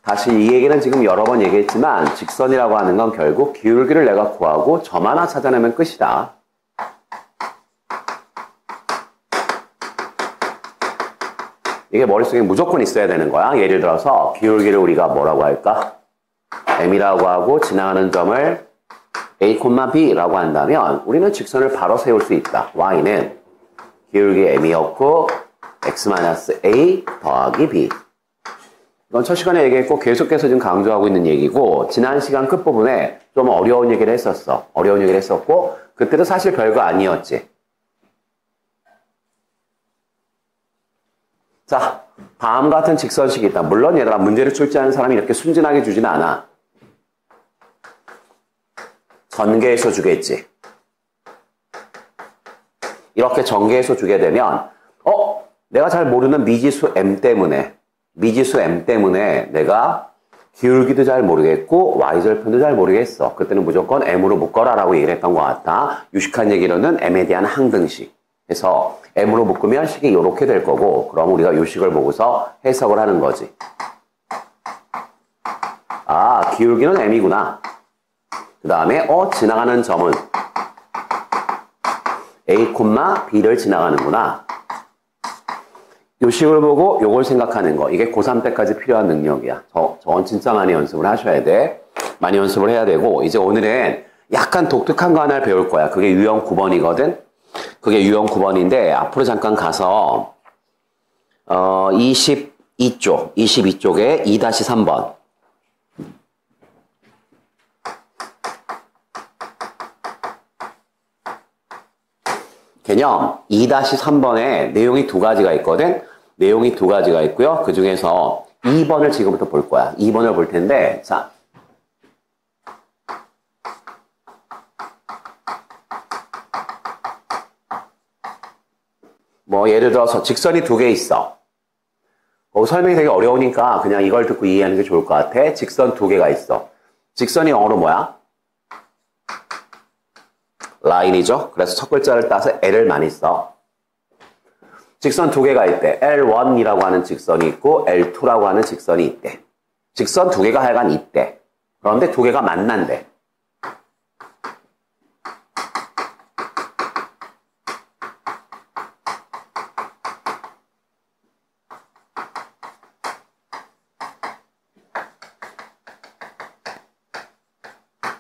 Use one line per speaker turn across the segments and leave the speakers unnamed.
다시 이 얘기는 지금 여러 번 얘기했지만 직선이라고 하는 건 결국 기울기를 내가 구하고 점 하나 찾아내면 끝이다. 이게 머릿속에 무조건 있어야 되는 거야. 예를 들어서 기울기를 우리가 뭐라고 할까? M이라고 하고 지나가는 점을 A, B라고 한다면 우리는 직선을 바로 세울 수 있다. Y는 기울기 M이었고 X-A 더하기 B. 이건 첫 시간에 얘기했고 계속해서 지금 강조하고 있는 얘기고 지난 시간 끝부분에 좀 어려운 얘기를 했었어. 어려운 얘기를 했었고 그때도 사실 별거 아니었지. 자, 다음 같은 직선식이 있다. 물론 얘들아 문제를 출제하는 사람이 이렇게 순진하게 주진 않아. 전개해서 주겠지. 이렇게 전개해서 주게 되면 내가 잘 모르는 미지수 M 때문에 내가 기울기도 잘 모르겠고 Y절편도 잘 모르겠어. 그때는 무조건 M으로 묶어라 라고 얘기를 했던 것 같아. 유식한 얘기로는 M에 대한 항등식. 해서 M으로 묶으면 식이 이렇게 될 거고 그럼 우리가 이 식을 보고서 해석을 하는 거지. 아, 기울기는 M이구나. 그 다음에 지나가는 점은 A, B를 지나가는구나. 이 식을 보고 요걸 생각하는 거. 이게 고3 때까지 필요한 능력이야. 저건 진짜 많이 연습을 하셔야 돼. 많이 연습을 해야 되고 이제 오늘은 약간 독특한 거 하나를 배울 거야. 그게 유형 9번이거든. 그게 유형 9번인데 앞으로 잠깐 가서 22쪽에 2-3번 개념 2-3번에 내용이 두 가지가 있거든. 내용이 두 가지가 있고요. 그 중에서 2번을 지금부터 볼 거야. 2번을 볼 텐데 자 뭐 예를 들어서 직선이 두 개 있어. 설명이 되게 어려우니까 그냥 이걸 듣고 이해하는 게 좋을 것 같아. 직선 두 개가 있어. 직선이 영어로 뭐야? 라인이죠. 그래서 첫 글자를 따서 L을 많이 써. 직선 두 개가 있대. L1이라고 하는 직선이 있고 L2라고 하는 직선이 있대. 직선 두 개가 하여간 있대. 그런데 두 개가 만난대.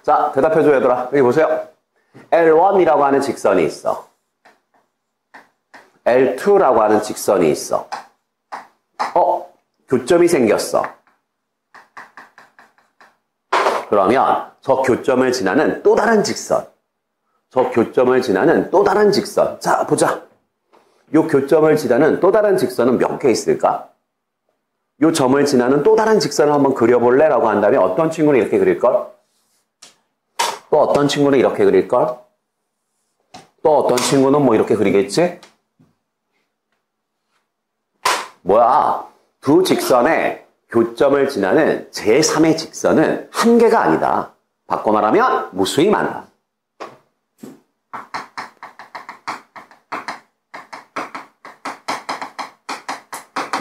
자, 대답해줘 얘들아. 여기 보세요. L1이라고 하는 직선이 있어. L2라고 하는 직선이 있어. 교점이 생겼어. 그러면 저 교점을 지나는 또 다른 직선. 자, 보자. 요 교점을 지나는 또 다른 직선은 몇 개 있을까? 요 점을 지나는 또 다른 직선을 한번 그려볼래? 라고 한다면 어떤 친구는 이렇게 그릴걸? 또 어떤 친구는 이렇게 그릴걸? 또 어떤 친구는 뭐 이렇게 그리겠지? 뭐야? 두 직선의 교점을 지나는 제3의 직선은 한 개가 아니다. 바꿔 말하면 무수히 많다.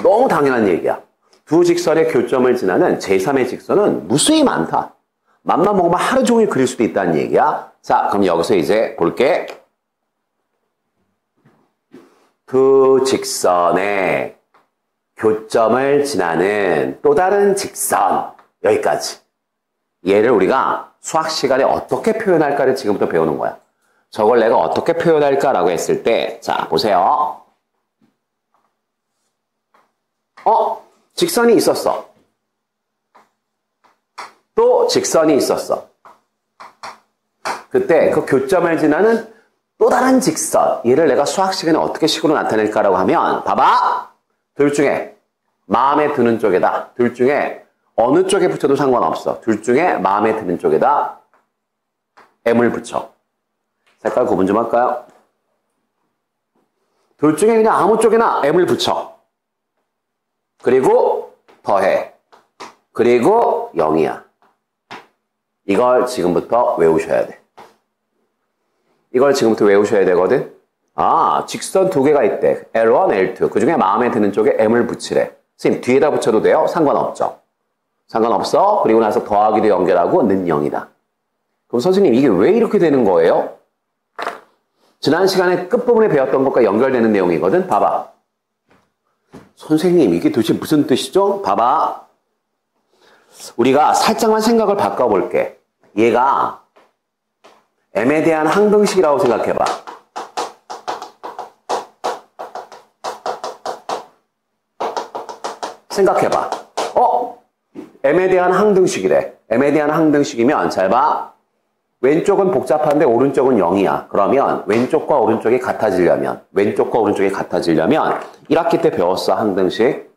너무 당연한 얘기야. 두 직선의 교점을 지나는 제3의 직선은 무수히 많다. 맘만 먹으면 하루 종일 그릴 수도 있다는 얘기야. 자, 그럼 여기서 이제 볼게. 두 직선의 교점을 지나는 또 다른 직선. 여기까지. 얘를 우리가 수학 시간에 어떻게 표현할까를 지금부터 배우는 거야. 저걸 내가 어떻게 표현할까라고 했을 때, 자, 보세요. 직선이 있었어. 또 직선이 있었어. 그때 그 교점을 지나는 또 다른 직선. 얘를 내가 수학 시간에 어떻게 식으로 나타낼까라고 하면, 봐봐. 둘 중에 마음에 드는 쪽에다. 둘 중에 어느 쪽에 붙여도 상관없어. 둘 중에 마음에 드는 쪽에다 M을 붙여. 색깔 구분 좀 할까요? 둘 중에 그냥 아무 쪽에나 M을 붙여. 그리고 더해. 그리고 0이야. 이걸 지금부터 외우셔야 돼. 이걸 지금부터 외우셔야 되거든. 아, 직선 두 개가 있대. L1, L2. 그 중에 마음에 드는 쪽에 M을 붙이래. 선생님, 뒤에다 붙여도 돼요? 상관없죠. 상관없어. 그리고 나서 더하기도 연결하고 는 0이다. 그럼 선생님 이게 왜 이렇게 되는 거예요? 지난 시간에 끝부분에 배웠던 것과 연결되는 내용이거든. 봐봐. 선생님 이게 도대체 무슨 뜻이죠? 봐봐. 우리가 살짝만 생각을 바꿔볼게. 얘가 m에 대한 항등식이라고 생각해봐. 생각해봐. m에 대한 항등식이래. m에 대한 항등식이면 잘 봐. 왼쪽은 복잡한데 오른쪽은 0이야. 그러면 왼쪽과 오른쪽이 같아지려면 1학기 때 배웠어. 항등식.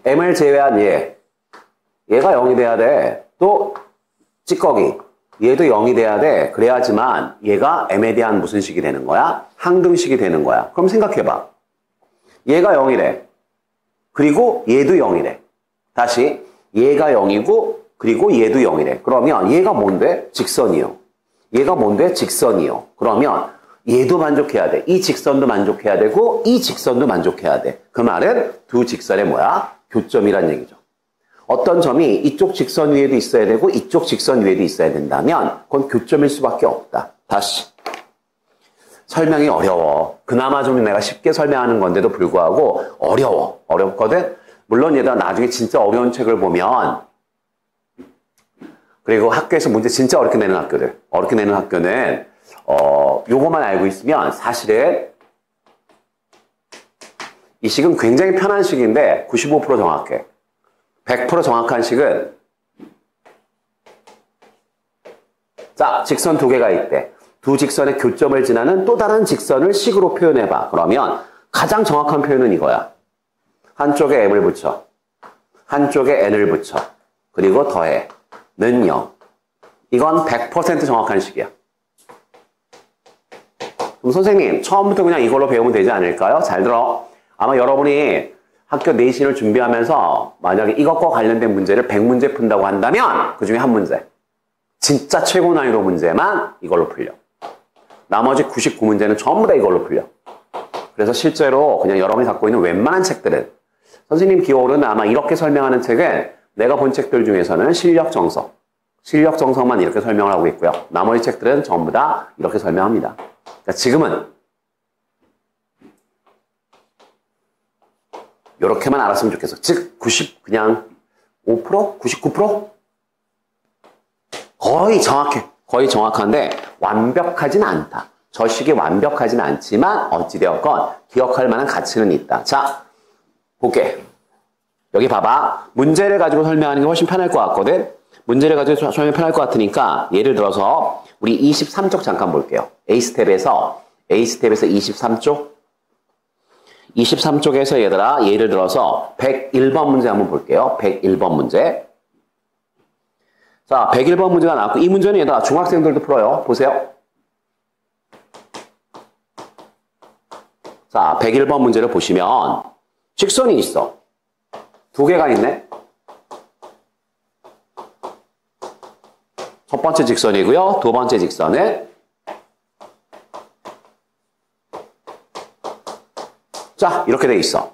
m을 제외한 얘가 0이 돼야 돼. 또 찌꺼기 얘도 0이 돼야 돼. 그래야지만 얘가 m에 대한 무슨 식이 되는 거야? 항등식이 되는 거야. 그럼 생각해봐. 얘가 0이래. 그리고 얘도 0이래. 다시 얘가 0이고 그리고 얘도 0이래. 그러면 얘가 뭔데? 직선이요. 얘가 뭔데? 직선이요. 그러면 얘도 만족해야 돼. 이 직선도 만족해야 되고 이 직선도 만족해야 돼. 그 말은 두 직선의 뭐야? 교점이란 얘기죠. 어떤 점이 이쪽 직선 위에도 있어야 되고 이쪽 직선 위에도 있어야 된다면 그건 교점일 수밖에 없다. 다시. 설명이 어려워. 그나마 좀 내가 쉽게 설명하는 건데도 불구하고 어려워. 어렵거든? 물론 얘들아 나중에 진짜 어려운 책을 보면 그리고 학교에서 문제 진짜 어렵게 내는 학교들. 어렵게 내는 학교는 요거만 알고 있으면 사실은 이 식은 굉장히 편한 식인데 95% 정확해. 100% 정확한 식은 자, 직선 두 개가 있대. 두 직선의 교점을 지나는 또 다른 직선을 식으로 표현해봐. 그러면 가장 정확한 표현은 이거야. 한쪽에 m을 붙여. 한쪽에 n을 붙여. 그리고 더해. 는 0. 이건 100% 정확한 식이야. 그럼 선생님 처음부터 그냥 이걸로 배우면 되지 않을까요? 잘 들어. 아마 여러분이 학교 내신을 준비하면서 만약에 이것과 관련된 문제를 100문제 푼다고 한다면 그 중에 한 문제. 진짜 최고 난이도 문제만 이걸로 풀려. 나머지 99문제는 전부 다 이걸로 풀려. 그래서 실제로 그냥 여러분이 갖고 있는 웬만한 책들은 선생님 기호로는 아마 이렇게 설명하는 책은 내가 본 책들 중에서는 실력 정석만 이렇게 설명을 하고 있고요. 나머지 책들은 전부 다 이렇게 설명합니다. 그러니까 지금은 이렇게만 알았으면 좋겠어. 즉 90 그냥 5%? 99%? 거의 정확해. 거의 정확한데 완벽하진 않다. 저 식이 완벽하진 않지만 어찌되었건 기억할 만한 가치는 있다. 자, 볼게. 여기 봐봐. 문제를 가지고 설명하는 게 훨씬 편할 것 같거든. 문제를 가지고 설명하면 편할 것 같으니까 예를 들어서 우리 23쪽 잠깐 볼게요. A스텝에서 23쪽 23쪽에서 얘들아 예를 들어서 101번 문제 한번 볼게요. 101번 문제. 자, 101번 문제가 나왔고 이 문제는 얘들아 중학생들도 풀어요. 보세요. 자, 101번 문제를 보시면 직선이 있어. 두 개가 있네. 첫 번째 직선이고요. 두 번째 직선은 자, 이렇게 돼 있어.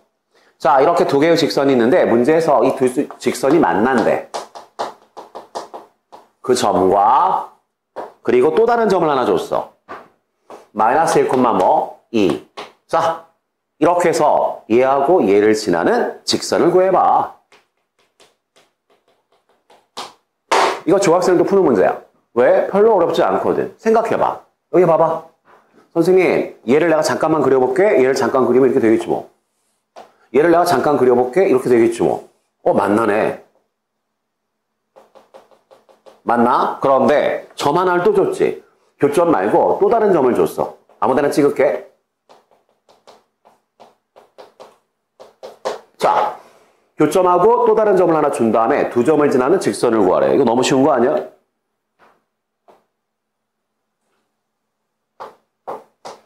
자, 이렇게 두 개의 직선이 있는데 문제에서 이 두 직선이 만난대. 그 점과 그리고 또 다른 점을 하나 줬어. 마이너스 1, 뭐 2. 자, 이렇게 해서 얘하고 얘를 지나는 직선을 구해봐. 이거 중학생도 푸는 문제야. 왜? 별로 어렵지 않거든. 생각해봐. 여기 봐봐. 선생님, 얘를 내가 잠깐만 그려볼게. 얘를 잠깐 그리면 이렇게 되겠지 뭐. 얘를 내가 잠깐 그려볼게. 이렇게 되겠지 뭐. 만나네. 맞나? 그런데 점 하나를 또 줬지. 교점 말고 또 다른 점을 줬어. 아무데나 찍을게. 자, 교점하고 또 다른 점을 하나 준 다음에 두 점을 지나는 직선을 구하래. 이거 너무 쉬운 거 아니야?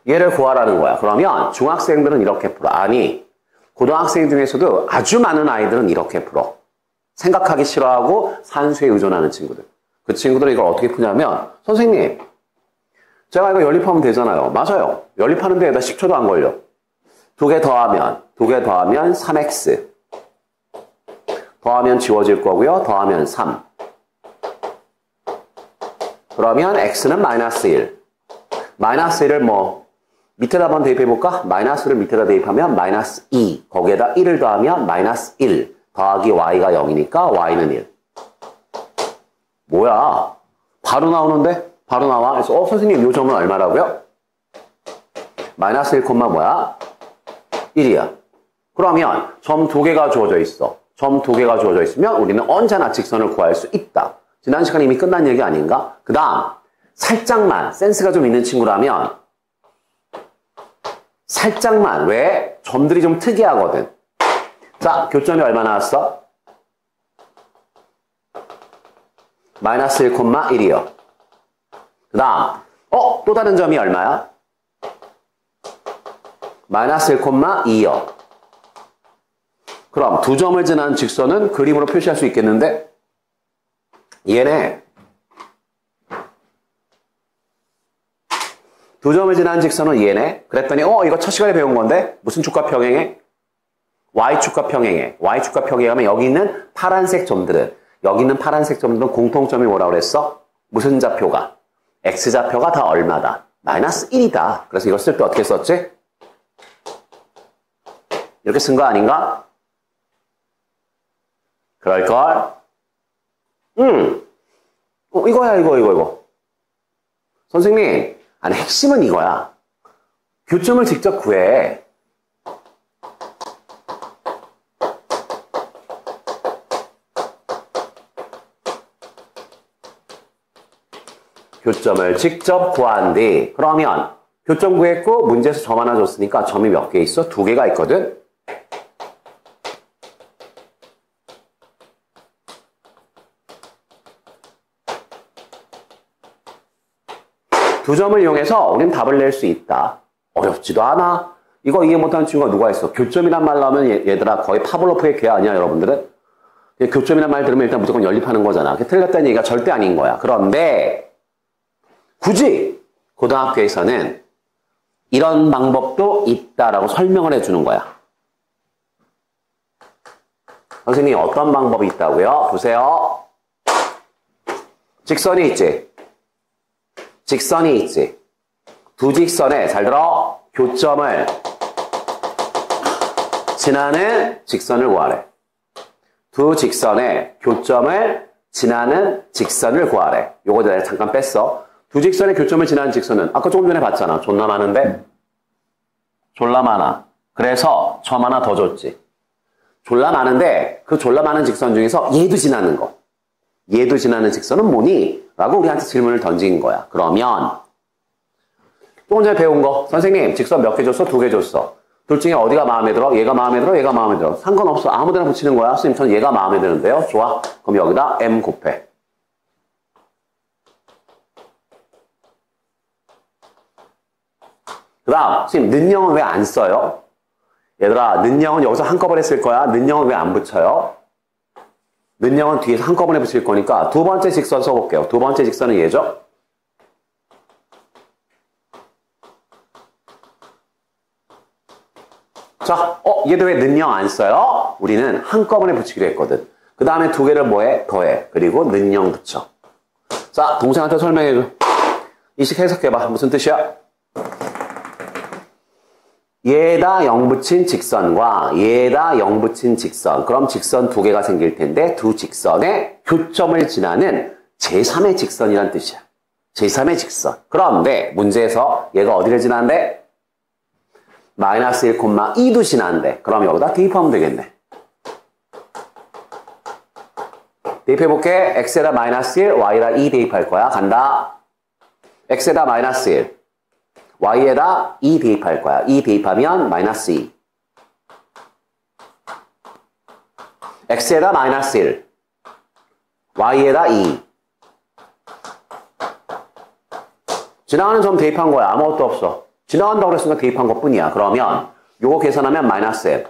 얘를 구하라는 거야. 그러면 중학생들은 이렇게 풀어. 아니, 고등학생 중에서도 아주 많은 아이들은 이렇게 풀어. 생각하기 싫어하고 산수에 의존하는 친구들. 그 친구들은 이걸 어떻게 푸냐면 선생님, 제가 이거 연립하면 되잖아요. 맞아요. 연립하는데 나 10초도 안 걸려. 두 개 더하면 3x 더하면 지워질 거고요. 더하면 3. 그러면 x는 마이너스 1. 마이너스 1을 뭐 밑에다 한번 대입해볼까? 마이너스를 밑에다 대입하면 마이너스 2. 거기에다 1을 더하면 마이너스 1. 더하기 y가 0이니까 y는 1. 뭐야? 바로 나오는데? 바로 나와. 그래서 선생님 요 점은 얼마라고요? 마이너스 1, 뭐야? 1이야. 그러면 점 2개가 주어져 있어. 점 2개가 주어져 있으면 우리는 언제나 직선을 구할 수 있다. 지난 시간에 이미 끝난 얘기 아닌가? 그 다음 살짝만 센스가 좀 있는 친구라면 살짝만 왜? 점들이 좀 특이하거든. 자, 교점이 얼마 나왔어? 마이너스 1, 1이요. 그 다음 또 다른 점이 얼마야? 마이너스 1, 2요. 그럼 두 점을 지난 직선은 그림으로 표시할 수 있겠는데? 얘네. 두 점을 지난 직선은 얘네. 그랬더니 이거 첫 시간에 배운 건데 무슨 축과 평행해? Y축과 평행해. Y축과 평행하면 여기 있는 파란색 점들은 공통점이 뭐라고 그랬어? 무슨 좌표가? X좌표가 다 얼마다? 마이너스 1이다. 그래서 이걸 쓸 때 어떻게 썼지? 이렇게 쓴 거 아닌가? 그럴걸? 이거야, 이거. 선생님, 아니, 핵심은 이거야. 교점을 직접 구해. 교점을 직접 구한 뒤, 그러면 교점 구했고 문제에서 점 하나 줬으니까 점이 몇 개 있어? 2개가 있거든? 두 점을 이용해서 우리는 답을 낼 수 있다. 어렵지도 않아. 이거 이해 못하는 친구가 누가 있어? 교점이란 말 나오면 얘들아 거의 파블로프의 괴 아니야, 여러분들은? 교점이란 말 들으면 일단 무조건 연립하는 거잖아. 틀렸다는 얘기가 절대 아닌 거야. 그런데 굳이 고등학교에서는 이런 방법도 있다라고 설명을 해주는 거야. 선생님 어떤 방법이 있다고요? 보세요. 직선이 있지. 두 직선에 잘 들어. 교점을 지나는 직선을 구하래. 두 직선에 교점을 지나는 직선을 구하래. 요거 내가 잠깐 뺐어. 두 직선의 교점을 지나는 직선은 아까 조금 전에 봤잖아. 존나 많은데? 졸라 많아. 그래서 점 하나 더 줬지. 졸라 많은데 그 졸라 많은 직선 중에서 얘도 지나는 거. 얘도 지나는 직선은 뭐니? 라고 우리한테 질문을 던진 거야. 그러면 조금 전에 배운 거. 선생님 직선 몇 개 줬어? 2개 줬어. 둘 중에 어디가 마음에 들어? 얘가 마음에 들어? 얘가 마음에 들어? 상관없어. 아무데나 붙이는 거야. 선생님 전 얘가 마음에 드는데요. 좋아. 그럼 여기다 M 곱해. 그 다음 선생님 는영은 왜 안 써요? 얘들아 는영은 여기서 한꺼번에 쓸 거야. 는영은 왜 안 붙여요? 는영은 뒤에서 한꺼번에 붙일 거니까 두 번째 직선 써볼게요. 두 번째 직선은 얘죠. 자, 얘도 왜 는영 안 써요? 우리는 한꺼번에 붙이기로 했거든. 그 다음에 두 개를 뭐해? 더해. 그리고 는영 붙여. 자, 동생한테 설명해줘. 이식 해석해봐. 무슨 뜻이야? 얘에다 0 붙인 직선과 얘에다 0 붙인 직선. 그럼 직선 두 개가 생길 텐데 두 직선의 교점을 지나는 제3의 직선이란 뜻이야. 제3의 직선. 그런데 문제에서 얘가 어디를 지나는데? 마이너스 1, 2도 지나는데. 그럼 여기다 대입하면 되겠네. 대입해볼게. x에다 마이너스 1, y에다 2 대입할 거야. 간다. x에다 마이너스 1. y에다 2 대입할 거야. 2 대입하면 마이너스 2. x에다 마이너스 1. y에다 2. 지나가는 점 대입한 거야. 아무것도 없어. 지나간다고 그랬으니까 대입한 것 뿐이야. 그러면 요거 계산하면 마이너스 m.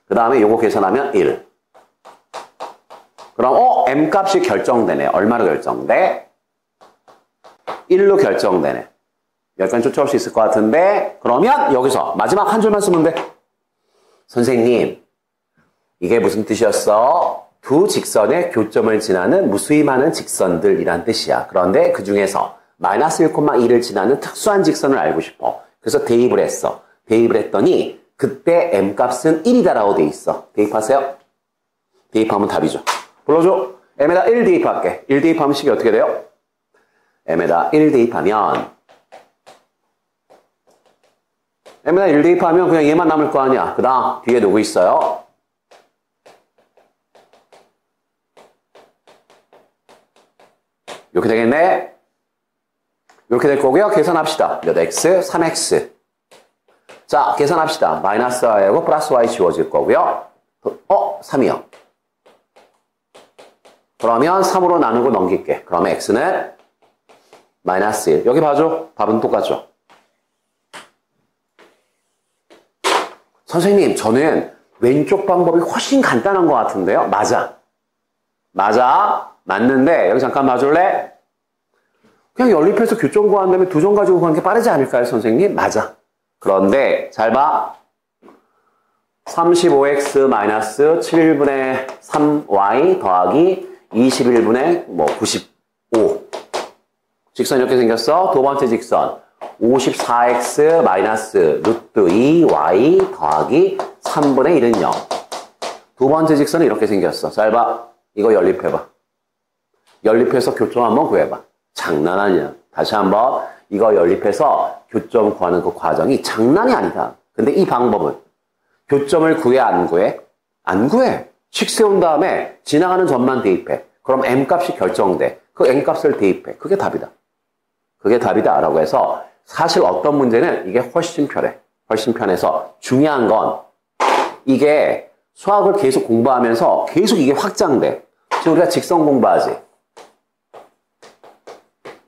그 다음에 요거 계산하면 1. 그럼 m 값이 결정되네. 얼마로 결정돼? 1로 결정되네. 여기까지 쫓아올 수 있을 것 같은데 그러면 여기서 마지막 한 줄만 쓰면 돼. 선생님 이게 무슨 뜻이었어? 두 직선의 교점을 지나는 무수히 많은 직선들이란 뜻이야. 그런데 그 중에서 마이너스 1,2를 지나는 특수한 직선을 알고 싶어. 그래서 대입을 했어. 대입을 했더니 그때 m값은 1이다라고 돼 있어. 대입하세요. 대입하면 답이죠. 불러줘. m에다 1 대입할게. 1 대입하면 식이 어떻게 돼요? m에다 1 대입하면 m에다 1 대입하면 그냥 얘만 남을 거 아니야. 그 다음 뒤에 누구 있어요? 이렇게 되겠네. 이렇게 될 거고요. 계산합시다. 몇 x? 3x. 자, 계산합시다. 마이너스 y하고 플러스 y 지워질 거고요. 3이요. 그러면 3으로 나누고 넘길게. 그러면 x는 마이너스 1. 여기 봐줘. 답은 똑같죠. 선생님, 저는 왼쪽 방법이 훨씬 간단한 것 같은데요. 맞아. 맞는데 여기 잠깐 봐줄래? 그냥 연립해서 교점 구한 다음에 두 점 가지고 구하는 게 빠르지 않을까요, 선생님? 맞아. 그런데 잘 봐. 35x 마이너스 7분의 3y 더하기 21분의 95. 직선 이렇게 생겼어. 두 번째 직선 54x 마이너스 루트 2y 더하기 3분의 1은 0. 두 번째 직선은 이렇게 생겼어. 잘 봐. 이거 연립해봐. 연립해서 교점 한번 구해봐. 장난 아니야. 다시 한번 이거 연립해서 교점 구하는 그 과정이 장난이 아니다. 근데 이 방법은 교점을 구해 안 구해? 안 구해. 식 세운 다음에 지나가는 점만 대입해. 그럼 m값이 결정돼. 그 n값을 대입해. 그게 답이다. 그게 답이다 라고 해서 사실 어떤 문제는 이게 훨씬 편해. 훨씬 편해서 중요한 건 이게 수학을 계속 공부하면서 계속 이게 확장돼. 지금 우리가 직선 공부하지.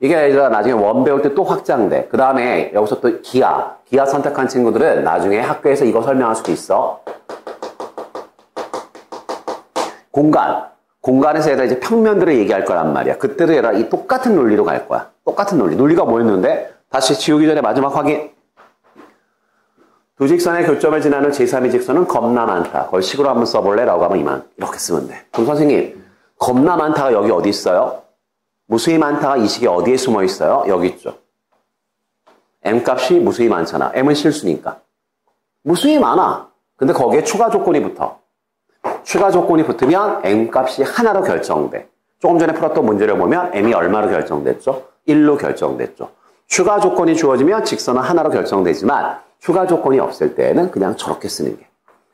이게 나중에 원 배울 때 또 확장돼. 그 다음에 여기서 또 기하 선택한 친구들은 나중에 학교에서 이거 설명할 수도 있어. 공간에서 얘들아 이제 평면들을 얘기할 거란 말이야. 그때도 얘들아 이 똑같은 논리로 갈 거야. 똑같은 논리. 논리가 뭐였는데? 다시 지우기 전에 마지막 확인. 두 직선의 교점을 지나는 제3의 직선은 겁나 많다. 그걸 식으로 한번 써볼래? 라고 하면 이만. 이렇게 쓰면 돼. 그럼 선생님, 겁나 많다가 여기 어디 있어요? 무수히 많다가 이 식에 어디에 숨어 있어요? 여기 있죠. m값이 무수히 많잖아. m은 실수니까. 무수히 많아. 근데 거기에 추가 조건이 붙어. 추가 조건이 붙으면 m값이 하나로 결정돼. 조금 전에 풀었던 문제를 보면 m이 얼마로 결정됐죠? 1로 결정됐죠. 추가 조건이 주어지면 직선은 하나로 결정되지만 추가 조건이 없을 때는 그냥 저렇게 쓰는 게.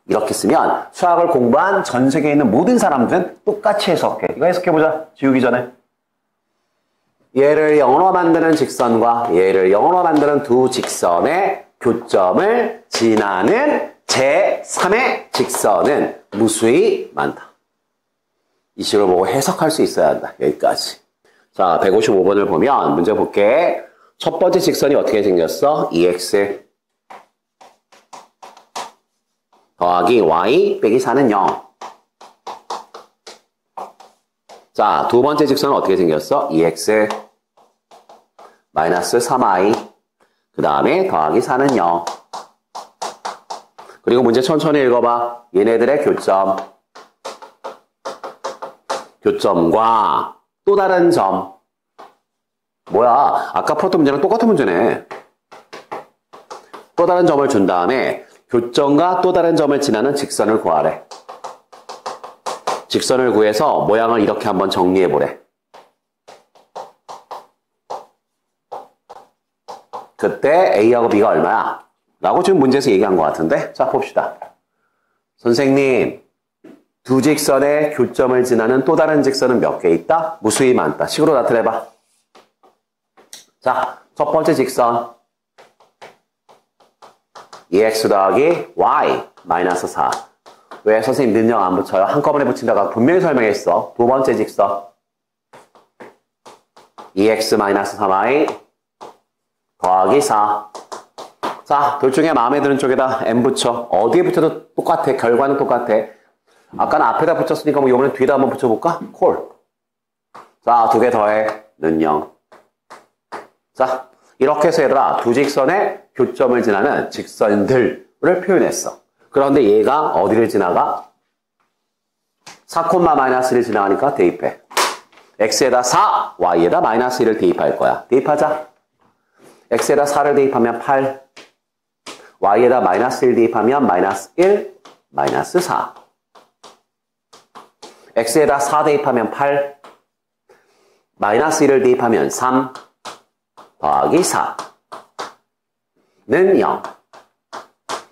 이렇게 쓰면 수학을 공부한 전 세계에 있는 모든 사람들은 똑같이 해석해. 이거 해석해보자. 지우기 전에. 얘를 0으로 만드는 직선과 얘를 0으로 만드는 두 직선의 교점을 지나는 제3의 직선은 무수히 많다. 이 식을 보고 해석할 수 있어야 한다. 여기까지. 자, 155번을 보면 문제 볼게. 첫 번째 직선이 어떻게 생겼어? 2x 더하기 y 빼기 4는 0. 자, 두 번째 직선은 어떻게 생겼어? 2x 마이너스 3y 그 다음에 더하기 4는 0. 그리고 문제 천천히 읽어봐. 얘네들의 교점과 또 다른 점. 뭐야? 아까 풀었던 문제랑 똑같은 문제네. 또 다른 점을 준 다음에 교점과 또 다른 점을 지나는 직선을 구하래. 직선을 구해서 모양을 이렇게 한번 정리해보래. 그때 A하고 B가 얼마야? 라고 지금 문제에서 얘기한 것 같은데? 자, 봅시다. 선생님, 두 직선의 교점을 지나는 또 다른 직선은 몇 개 있다? 무수히 많다. 식으로 나타내봐. 자, 첫 번째 직선 2x 더하기 y 마이너스 4. 왜 선생님 능력 안 붙여요? 한꺼번에 붙인다가 분명히 설명했어. 두 번째 직선 2x 마이너스 3y 더하기 4. 자, 둘 중에 마음에 드는 쪽에다 m 붙여. 어디에 붙여도 똑같아. 결과는 똑같아. 아까는 앞에다 붙였으니까 뭐 이번엔 뒤에다 한번 붙여볼까? 콜. 자, 두 개 더해. 는 0. 자, 이렇게 해서 얘들아 두 직선의 교점을 지나는 직선들을 표현했어. 그런데 얘가 어디를 지나가? 4, 마이너스 1 지나가니까 대입해. x에다 4, y에다 마이너스 1을 대입할 거야. 대입하자. x에다 4를 대입하면 8, y에다 마이너스 1 대입하면 마이너스 1, 마이너스 4. x에다 4 대입하면 8, 마이너스 1을 대입하면 3, 더하기 4. 는 0.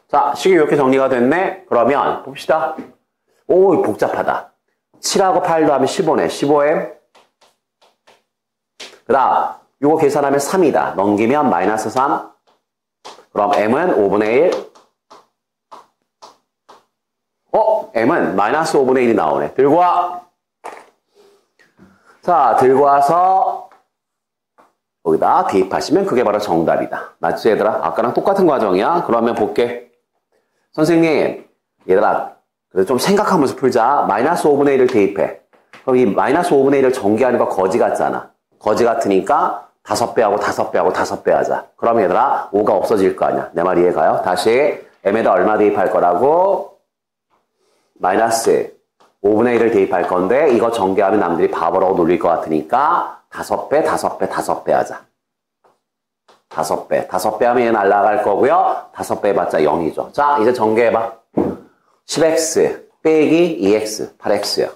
자, 식이 이렇게 정리가 됐네? 그러면 봅시다. 오, 복잡하다. 7하고 8도 하면 15네. 15m. 그 다음 이거 계산하면 3이다. 넘기면 마이너스 3. 그럼 m은 5분의 1. m은 마이너스 5분의 1이 나오네. 들고 와. 자, 들고 와서 여기다 대입하시면 그게 바로 정답이다. 맞지 얘들아? 아까랑 똑같은 과정이야. 그러면 볼게. 선생님, 얘들아 그래도 좀 생각하면서 풀자. 마이너스 5분의 1을 대입해. 그럼 이 마이너스 5분의 1을 전개하는 거 거지 같잖아. 거지 같으니까 5배하고 5배하고 5배 하자. 그럼 얘들아 5가 없어질 거 아니야. 내 말 이해가요? 다시 m에다 얼마 대입할 거라고? 마이너스 5분의 1을 대입할 건데 이거 전개하면 남들이 바보라고 놀릴 것 같으니까 5배, 5배, 5배 하자. 5배. 5배 하면 얘 날아갈 거고요. 5배 해봤자 0이죠. 자, 이제 전개해봐. 10x 빼기 2x, 8x요.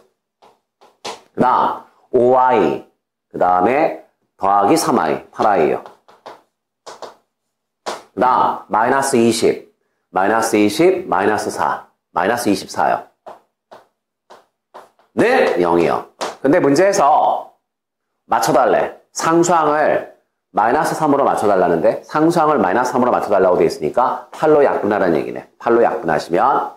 그 다음 5y, 그 다음에 더하기 3y, 8y요. 그 다음 마이너스 20, 마이너스 20, 마이너스 4, 마이너스 24요. 네, 0이요. 근데 문제에서 맞춰달래. 상수항을 마이너스 3으로 맞춰달라는데 상수항을 마이너스 3으로 맞춰달라고 돼 있으니까 8로 약분하라는 얘기네. 8로 약분하시면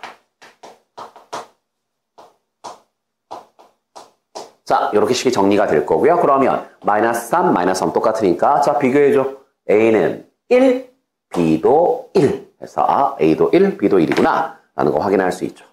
자, 이렇게 식이 정리가 될 거고요. 그러면 마이너스 3, 마이너스 3 똑같으니까 자, 비교해줘. A는 1, B도 1. 그래서 A도 1, B도 1이구나 라는 거 확인할 수 있죠.